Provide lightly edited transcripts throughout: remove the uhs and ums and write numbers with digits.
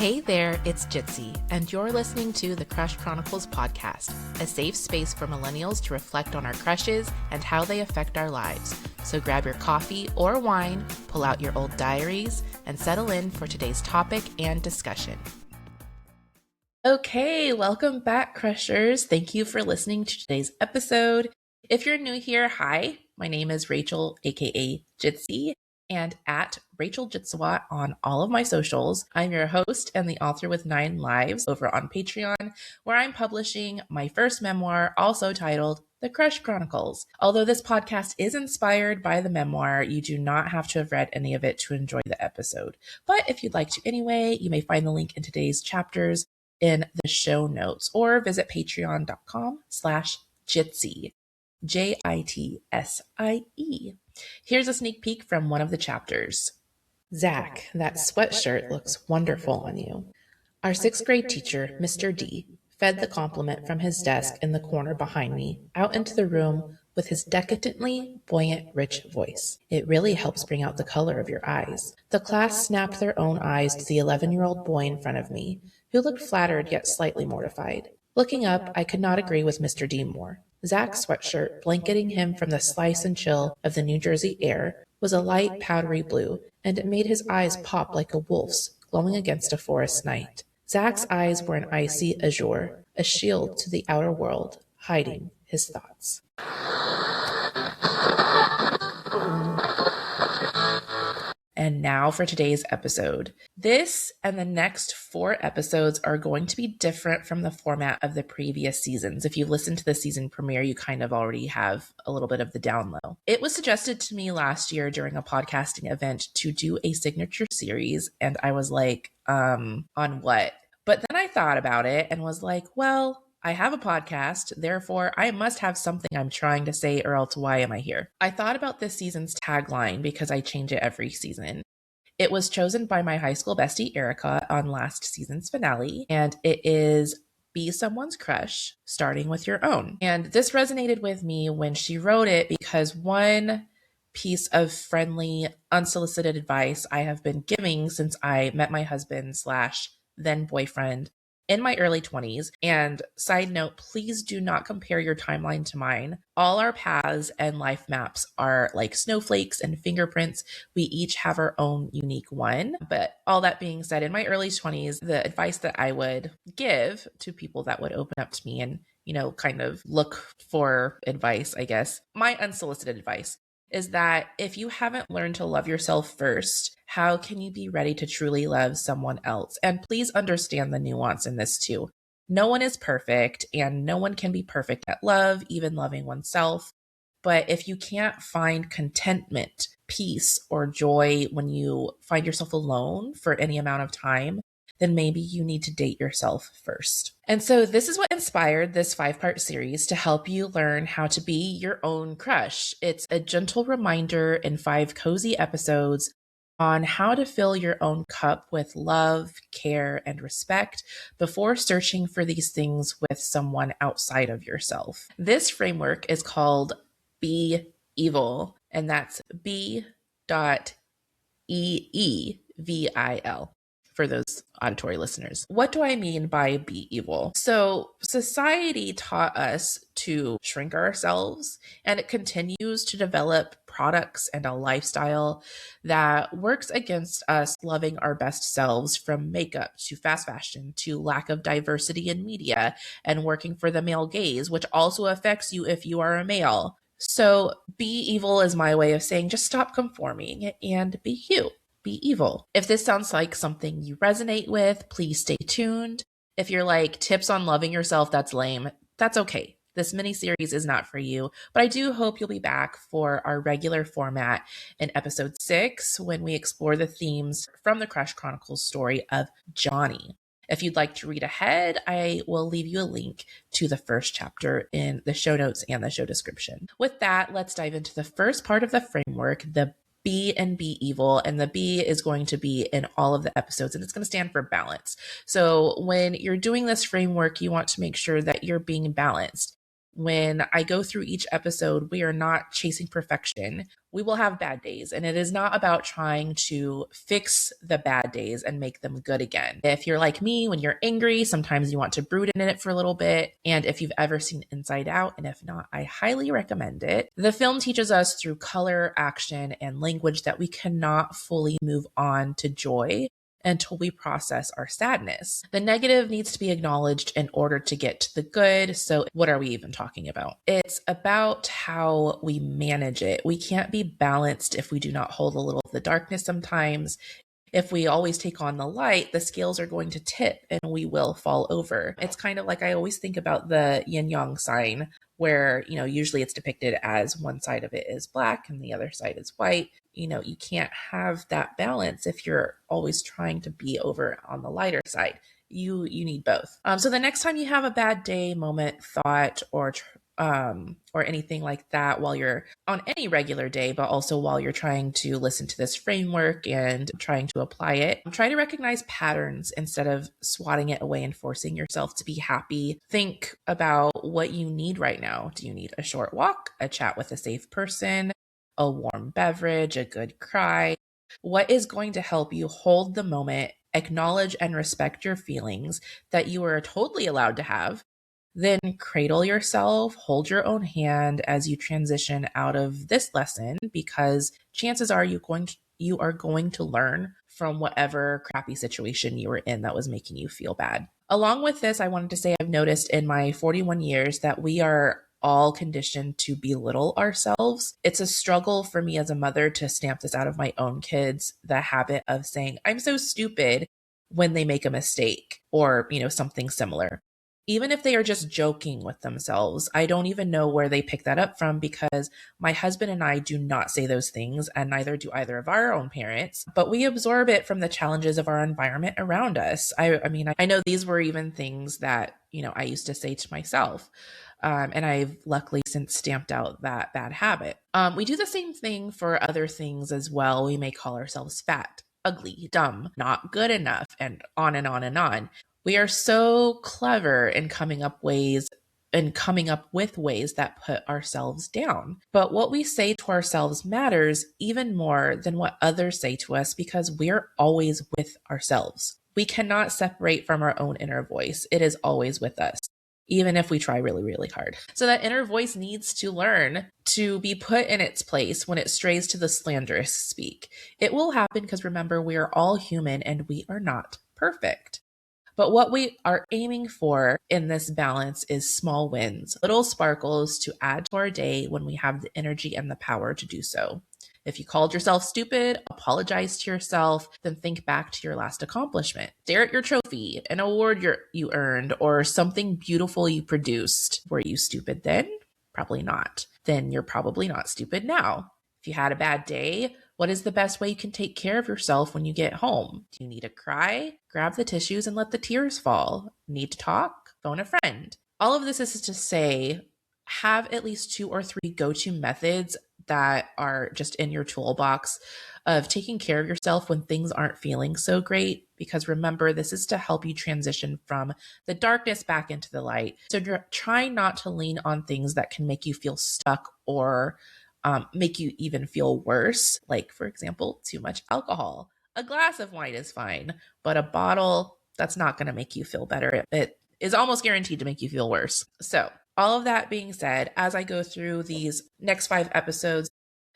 Hey there, it's Jitsi, and you're listening to the Crush Chronicles podcast, a safe space for millennials to reflect on our crushes and how they affect our lives. So grab your coffee or wine, pull out your old diaries, and settle in for today's topic and discussion. Okay, welcome back, Crushers. Thank you for listening to today's episode. If you're new here, hi, my name is Rachel, aka Jitsi, and at Rachel Jitsawat on all of my socials. I'm your host and the author with 9 lives over on Patreon, where I'm publishing my first memoir, also titled The Crush Chronicles. Although this podcast is inspired by the memoir, you do not have to have read any of it to enjoy the episode. But if you'd like to anyway, you may find the link in today's chapters in the show notes, or visit patreon.com/Jitsi, Jitsie. Here's a sneak peek from one of the chapters. Zach, that sweatshirt looks wonderful on you. Our 6th grade teacher, Mr. D, fed the compliment from his desk in the corner behind me out into the room with his decadently buoyant, rich voice. It really helps bring out the color of your eyes. The class snapped their own eyes to the 11-year-old boy in front of me, who looked flattered yet slightly mortified. Looking up, I could not agree with Mr. D more. Zach's sweatshirt, blanketing him from the slice and chill of the New Jersey air, was a light, powdery blue, and it made his eyes pop like a wolf's, glowing against a forest night. Zach's eyes were an icy azure, a shield to the outer world, hiding his thoughts. And now for today's episode. This and the next 4 episodes are going to be different from the format of the previous seasons. If you've listened to the season premiere, you kind of already have a little bit of the down low. It was suggested to me last year during a podcasting event to do a signature series, and I was like, on what? But then I thought about it and was like, well, I have a podcast, therefore I must have something I'm trying to say, or else why am I here? I thought about this season's tagline because I change it every season. It was chosen by my high school bestie, Erica, on last season's finale, and it is Be Someone's Crush, starting with your own. And this resonated with me when she wrote it because one piece of friendly, unsolicited advice I have been giving since I met my husband / then boyfriend in my early 20s. And side note, please do not compare your timeline to mine. All our paths and life maps are like snowflakes and fingerprints. We each have our own unique one. But all that being said, in my early 20s, the advice that I would give to people that would open up to me and, kind of look for advice, I guess, my unsolicited advice is that if you haven't learned to love yourself first, how can you be ready to truly love someone else? And please understand the nuance in this too. No one is perfect, and no one can be perfect at love, even loving oneself. But if you can't find contentment, peace, or joy when you find yourself alone for any amount of time, then maybe you need to date yourself first. And so this is what inspired this 5-part series to help you learn how to be your own crush. It's a gentle reminder in 5 cozy episodes on how to fill your own cup with love, care, and respect before searching for these things with someone outside of yourself. This framework is called EEVIL, and that's B.EEVIL. For those auditory listeners. What do I mean by be evil? So society taught us to shrink ourselves, and it continues to develop products and a lifestyle that works against us loving our best selves, from makeup to fast fashion to lack of diversity in media and working for the male gaze, which also affects you if you are a male. So be evil is my way of saying just stop conforming and be you. Be evil. If this sounds like something you resonate with, please stay tuned. If you're like, tips on loving yourself, that's lame, that's okay. This mini-series is not for you, but I do hope you'll be back for our regular format in episode 6 when we explore the themes from the Crush Chronicles story of Johnny. If you'd like to read ahead, I will leave you a link to the first chapter in the show notes and the show description. With that, let's dive into the first part of the framework, the B and be evil, and the B is going to be in all of the episodes, and it's going to stand for balance. So when you're doing this framework, you want to make sure that you're being balanced. When I go through each episode, we are not chasing perfection. We will have bad days, and it is not about trying to fix the bad days and make them good again. If you're like me, when you're angry, sometimes you want to brood in it for a little bit. And if you've ever seen Inside Out, and if not, I highly recommend it. The film teaches us through color, action, and language that we cannot fully move on to joy until we process our sadness. The negative needs to be acknowledged in order to get to the good. So what are we even talking about? It's about how we manage it. We can't be balanced if we do not hold a little of the darkness sometimes. If we always take on the light, the scales are going to tip and we will fall over. It's kind of like I always think about the yin yang sign where, usually it's depicted as one side of it is black and the other side is white. You can't have that balance if you're always trying to be over on the lighter side. You need both. So the next time you have a bad day, moment, thought, or anything like that while you're on any regular day, but also while you're trying to listen to this framework and trying to apply it, try to recognize patterns instead of swatting it away and forcing yourself to be happy. Think about what you need right now. Do you need a short walk, a chat with a safe person, a warm beverage, a good cry? What is going to help you hold the moment, acknowledge and respect your feelings that you are totally allowed to have? Then cradle yourself, hold your own hand as you transition out of this lesson, because chances are you are going to learn from whatever crappy situation you were in that was making you feel bad. Along with this, I wanted to say I've noticed in my 41 years that we are all conditioned to belittle ourselves. It's a struggle for me as a mother to stamp this out of my own kids, the habit of saying, I'm so stupid when they make a mistake or, something similar. Even if they are just joking with themselves, I don't even know where they pick that up from, because my husband and I do not say those things, and neither do either of our own parents, but we absorb it from the challenges of our environment around us. I know these were even things that, I used to say to myself. And I've luckily since stamped out that bad habit. We do the same thing for other things as well. We may call ourselves fat, ugly, dumb, not good enough, and on and on and on. We are so clever in coming up with ways that put ourselves down. But what we say to ourselves matters even more than what others say to us, because we're always with ourselves. We cannot separate from our own inner voice. It is always with us, even if we try really, really hard. So that inner voice needs to learn to be put in its place when it strays to the slanderous speak. It will happen because, remember, we are all human and we are not perfect. But what we are aiming for in this balance is small wins, little sparkles to add to our day when we have the energy and the power to do so. If you called yourself stupid, apologize to yourself, then think back to your last accomplishment. Stare at your trophy, an award you earned, or something beautiful you produced. Were you stupid then? Probably not. Then you're probably not stupid now. If you had a bad day, what is the best way you can take care of yourself when you get home? Do you need to cry? Grab the tissues and let the tears fall. Need to talk? Phone a friend. All of this is to say, have at least 2 or 3 go-to methods that are just in your toolbox of taking care of yourself when things aren't feeling so great. Because remember, this is to help you transition from the darkness back into the light. So try not to lean on things that can make you feel stuck or make you even feel worse. Like, for example, too much alcohol. A glass of wine is fine, but a bottle, that's not going to make you feel better. It is almost guaranteed to make you feel worse. So all of that being said, as I go through these next 5 episodes,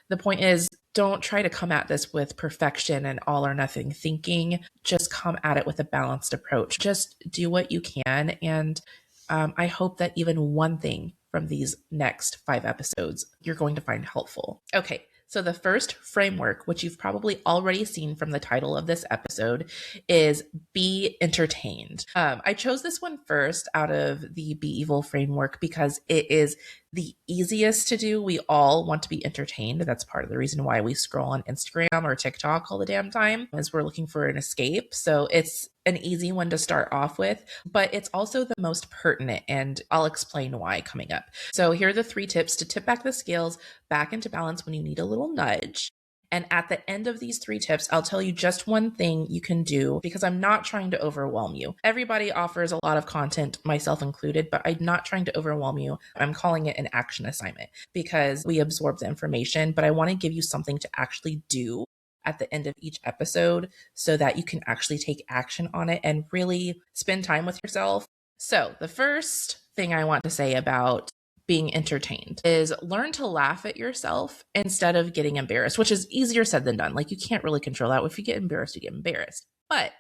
the point is, don't try to come at this with perfection and all or nothing thinking. Just come at it with a balanced approach. Just do what you can. And I hope that even one thing from these next 5 episodes you're going to find helpful. Okay, so the first framework, which you've probably already seen from the title of this episode, is be entertained. I chose this one first out of the Be Evil framework because it is the easiest to do. We all want to be entertained. That's part of the reason why we scroll on Instagram or TikTok all the damn time, is we're looking for an escape. So it's an easy one to start off with, but it's also the most pertinent, and I'll explain why coming up. So here are the 3 tips to tip back the scales back into balance when you need a little nudge. And at the end of these 3 tips, I'll tell you just one thing you can do because I'm not trying to overwhelm you. Everybody offers a lot of content, myself included, but I'm not trying to overwhelm you. I'm calling it an action assignment because we absorb the information, but I want to give you something to actually do at the end of each episode so that you can actually take action on it and really spend time with yourself. So the first thing I want to say about being entertained is learn to laugh at yourself instead of getting embarrassed, which is easier said than done. Like you can't really control that. If you get embarrassed, you get embarrassed. But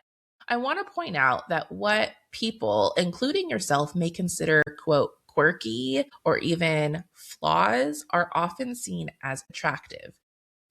I want to point out that what people, including yourself, may consider, quote, quirky or even flaws are often seen as attractive.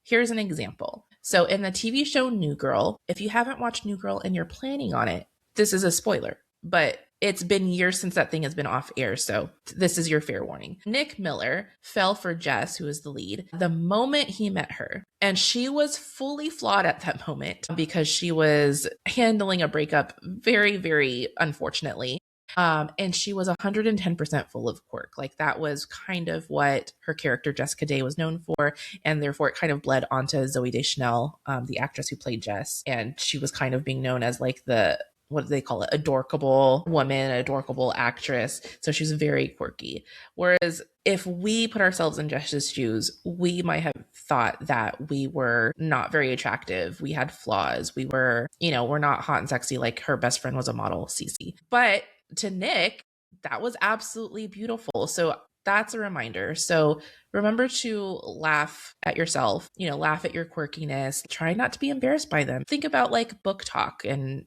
Here's an example. So in the TV show New Girl, if you haven't watched New Girl and you're planning on it, this is a spoiler, but it's been years since that thing has been off air, so this is your fair warning. Nick Miller fell for Jess, who is the lead, the moment he met her. And she was fully flawed at that moment because she was handling a breakup very, very unfortunately. And she was 110% full of quirk. Like that was kind of what her character Jessica Day was known for. And therefore it kind of bled onto Zooey Deschanel, the actress who played Jess. And she was kind of being known as like the, what do they call it? Adorkable woman, adorkable actress. So she's very quirky. Whereas if we put ourselves in Jess's shoes, we might have thought that we were not very attractive. We had flaws. We were, we're not hot and sexy like her best friend was a model, Cece. But to Nick, that was absolutely beautiful. So that's a reminder. So remember to laugh at yourself, laugh at your quirkiness. Try not to be embarrassed by them. Think about like book talk and,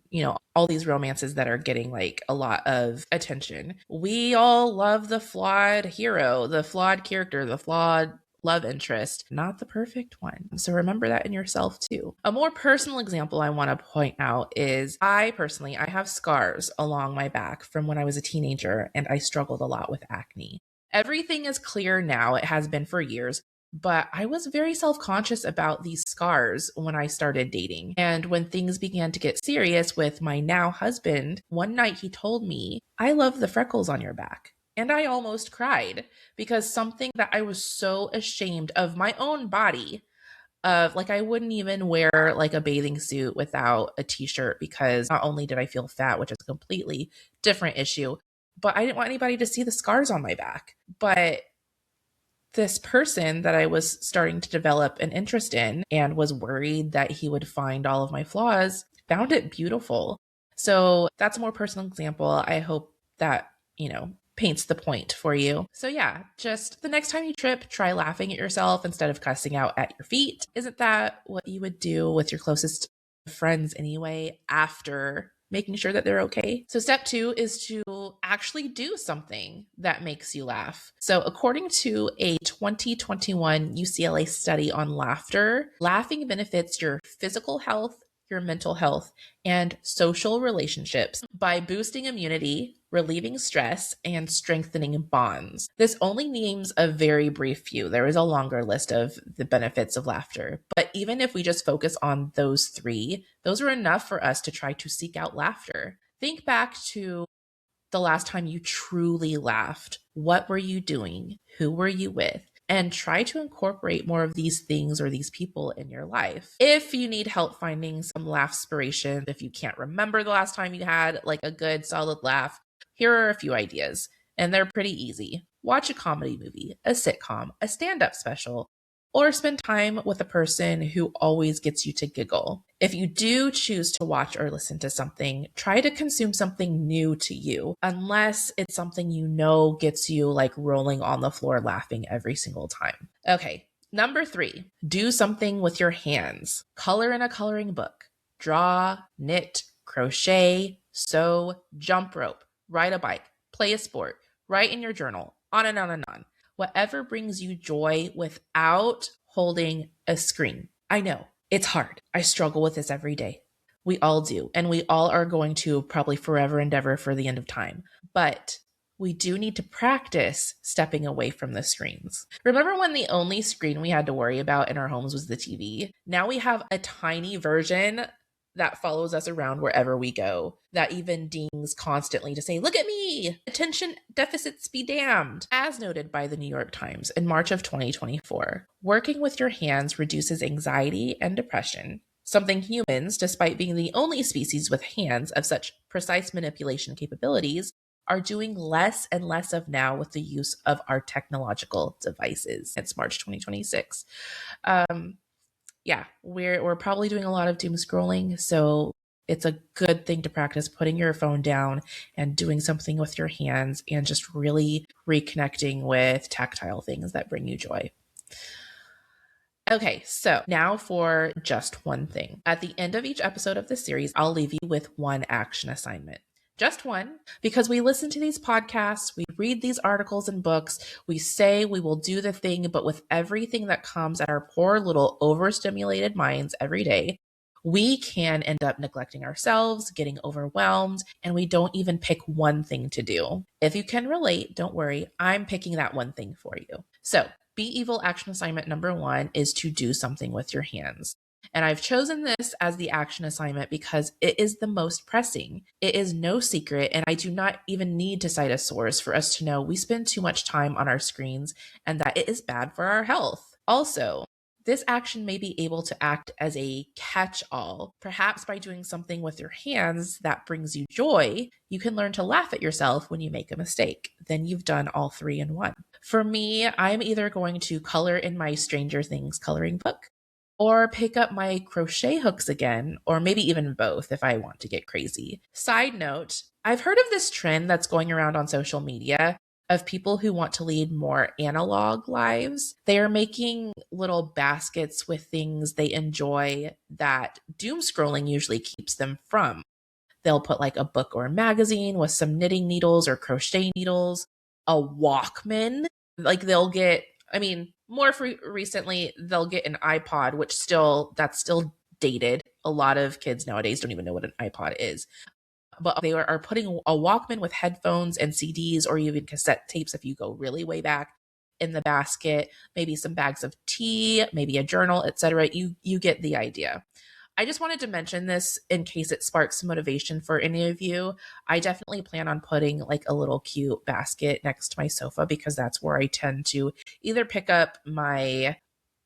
all these romances that are getting like a lot of attention. We all love the flawed hero, the flawed character, the flawed love interest, not the perfect one. So remember that in yourself too. A more personal example I want to point out is I have scars along my back from when I was a teenager and I struggled a lot with acne. Everything is clear now. It has been for years, but I was very self-conscious about these scars when I started dating. And when things began to get serious with my now husband, one night he told me, "I love the freckles on your back." And I almost cried because something that I was so ashamed of my own body of, like, I wouldn't even wear like a bathing suit without a t-shirt because not only did I feel fat, which is a completely different issue, but I didn't want anybody to see the scars on my back. But this person that I was starting to develop an interest in and was worried that he would find all of my flaws found it beautiful. So that's a more personal example. I hope that, paints the point for you. So yeah, just the next time you trip, try laughing at yourself instead of cussing out at your feet. Isn't that what you would do with your closest friends anyway, after making sure that they're okay? So step 2 is to actually do something that makes you laugh. So according to a 2021 UCLA study on laughter, laughing benefits your physical health, your mental health, and social relationships by boosting immunity, relieving stress, and strengthening bonds. This only names a very brief few. There is a longer list of the benefits of laughter. But even if we just focus on those 3, those are enough for us to try to seek out laughter. Think back to the last time you truly laughed. What were you doing? Who were you with? And try to incorporate more of these things or these people in your life. If you need help finding some laugh-spiration, if you can't remember the last time you had like a good solid laugh, here are a few ideas, and they're pretty easy. Watch a comedy movie, a sitcom, a stand-up special, or spend time with a person who always gets you to giggle. If you do choose to watch or listen to something, try to consume something new to you, unless it's something gets you like rolling on the floor laughing every single time. Okay, number 3, do something with your hands. Color in a coloring book, draw, knit, crochet, sew, jump rope, ride a bike, play a sport, write in your journal, on and on and on. Whatever brings you joy without holding a screen. I know, it's hard. I struggle with this every day. We all do. And we all are going to probably forever endeavor for the end of time. But we do need to practice stepping away from the screens. Remember when the only screen we had to worry about in our homes was the TV? Now we have a tiny version that follows us around wherever we go, that even dings constantly to say, look at me, attention deficits be damned. As noted by the New York Times in March of 2024, working with your hands reduces anxiety and depression, something humans, despite being the only species with hands of such precise manipulation capabilities, are doing less and less of now with the use of our technological devices. It's March 2026. Yeah, we're probably doing a lot of doom scrolling, so it's a good thing to practice putting your phone down and doing something with your hands and just really reconnecting with tactile things that bring you joy. Okay, so now for just one thing. At the end of each episode of this series, I'll leave you with one action assignment. Just one, because we listen to these podcasts, we read these articles and books, we say we will do the thing, but with everything that comes at our poor little overstimulated minds every day, we can end up neglecting ourselves, getting overwhelmed, and we don't even pick one thing to do. If you can relate, don't worry, I'm picking that one thing for you. So, Be Evil action assignment number 1 is to do something with your hands. And I've chosen this as the action assignment because it is the most pressing. It is no secret, and I do not even need to cite a source for us to know we spend too much time on our screens and that it is bad for our health. Also, this action may be able to act as a catch-all. Perhaps by doing something with your hands that brings you joy, you can learn to laugh at yourself when you make a mistake. Then you've done all 3 in 1. For me, I'm either going to color in my Stranger Things coloring book, or pick up my crochet hooks again, or maybe even both if I want to get crazy. Side note, I've heard of this trend that's going around on social media of people who want to lead more analog lives. They are making little baskets with things they enjoy that doom scrolling usually keeps them from. They'll put like a book or a magazine with some knitting needles or crochet needles, a Walkman. Like they'll get, more recently, they'll get an iPod, that's still dated. A lot of kids nowadays don't even know what an iPod is. But they are putting a Walkman with headphones and CDs or even cassette tapes if you go really way back in the basket, maybe some bags of tea, maybe a journal, etc. You get the idea. I just wanted to mention this in case it sparks some motivation for any of you. I definitely plan on putting like a little cute basket next to my sofa because that's where I tend to either pick up my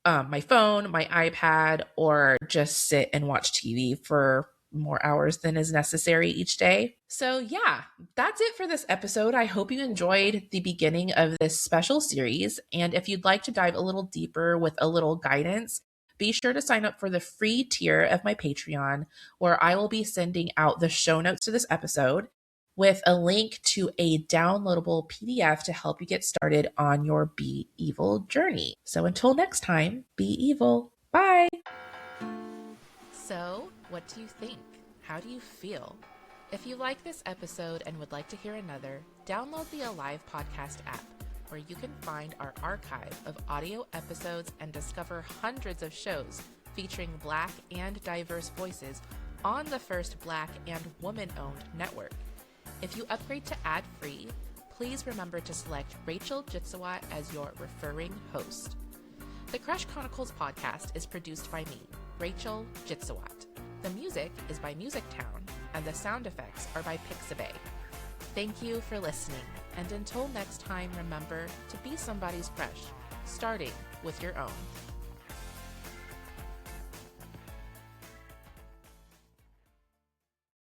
phone, my iPad, or just sit and watch TV for more hours than is necessary each day. So yeah, that's it for this episode. I hope you enjoyed the beginning of this special series. And if you'd like to dive a little deeper with a little guidance, be sure to sign up for the free tier of my Patreon, where I will be sending out the show notes to this episode with a link to a downloadable PDF to help you get started on your Be Evil journey. So until next time, be evil. Bye. So, what do you think? How do you feel? If you like this episode and would like to hear another, download the Alive Podcast app, where you can find our archive of audio episodes and discover hundreds of shows featuring Black and diverse voices on the first Black and woman-owned network. If you upgrade to ad-free, please remember to select Rachel Jitsawat as your referring host. The Crush Chronicles podcast is produced by me, Rachel Jitsawat. The music is by Musictown, and the sound effects are by Pixabay. Thank you for listening, and until next time, remember to be somebody's crush, starting with your own.